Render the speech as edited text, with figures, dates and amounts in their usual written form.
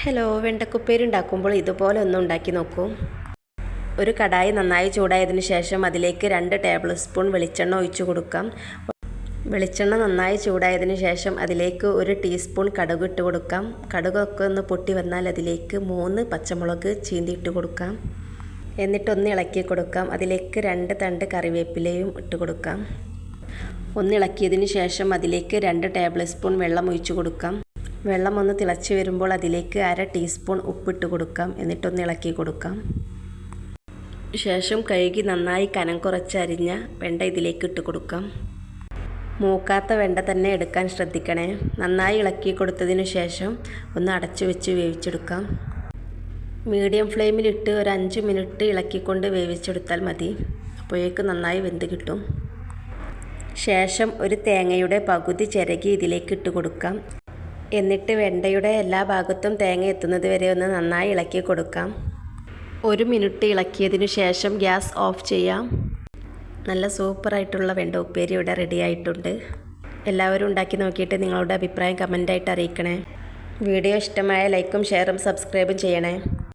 Hello, വെണ്ടക്കുപ്പേരി ഉണ്ടാക്കുമ്പോൾ ഇതുപോലെ ഒന്ന് ഉണ്ടാക്കി നോക്കൂ. ഒരു കടായി നന്നായി ചൂടായതിന് ശേഷം അതിലേക്ക് 2 ടേബിൾ സ്പൂൺ വെളിച്ചെണ്ണ ഒഴിച്ചു കൊടുക്കാം. വെളിച്ചെണ്ണ നന്നായി ചൂടായതിന് ശേഷം അതിലേക്ക് 1 ടീസ്പൂൺ കടുക് ഇട്ട് കൊടുക്കാം. കടുകൊക്കെ ഒന്ന് പൊട്ടി വന്നാൽ അതിലേക്ക് 3 പച്ചമുളക് ചീന്തിയിട്ട് കൊടുക്കാം. എന്നിട്ടൊന്ന് ഇളക്കി കൊടുക്കാം. അതിലേക്ക് 2 തണ്ട് കറിവേപ്പിലയും ഇട്ട് കൊടുക്കാം. ഒന്നിളക്കിയതിന് ശേഷം അതിലേക്ക് 2 ടേബിൾ സ്പൂൺ വെള്ളം ഒഴിച്ചു കൊടുക്കാം. വെള്ളം ഒന്ന് തിളച്ച് വരുമ്പോൾ അതിലേക്ക് 1/2 ടീസ്പൂൺ ഉപ്പിട്ട് കൊടുക്കാം. എന്നിട്ടൊന്ന് ഇളക്കി കൊടുക്കാം. ശേഷം കഴുകി നന്നായി കനം കുറച്ച് അരിഞ്ഞ വെണ്ട ഇതിലേക്ക് ഇട്ട് കൊടുക്കാം. മൂക്കാത്ത വെണ്ട തന്നെ എടുക്കാൻ ശ്രദ്ധിക്കണേ. നന്നായി ഇളക്കി കൊടുത്തതിന് ശേഷം ഒന്ന് അടച്ചു വെച്ച് വേവിച്ചെടുക്കാം. മീഡിയം ഫ്ലെയിമിലിട്ട് ഒരു 5 മിനിറ്റ് ഇളക്കിക്കൊണ്ട് വേവിച്ചെടുത്താൽ മതി. അപ്പോഴേക്ക് നന്നായി വെന്ത് കിട്ടും. ശേഷം ഒരു തേങ്ങയുടെ പകുതി ചിരകി ഇതിലേക്ക് ഇട്ട് കൊടുക്കാം. എന്നിട്ട് വെണ്ടയുടെ എല്ലാ ഭാഗത്തും തേങ്ങ എത്തുന്നത് വരെ ഒന്ന് നന്നായി ഇളക്കി കൊടുക്കാം. 1 മിനിറ്റ് ഇളക്കിയതിനു ശേഷം ഗ്യാസ് ഓഫ് ചെയ്യാം. നല്ല സൂപ്പറായിട്ടുള്ള വെണ്ട ഉപ്പേരി ഇവിടെ റെഡി ആയിട്ടുണ്ട്. എല്ലാവരും ഉണ്ടാക്കി നോക്കിയിട്ട് നിങ്ങളുടെ അഭിപ്രായം കമൻ്റായിട്ട് അറിയിക്കണേ. വീഡിയോ ഇഷ്ടമായ ലൈക്കും ഷെയറും സബ്സ്ക്രൈബും ചെയ്യണേ.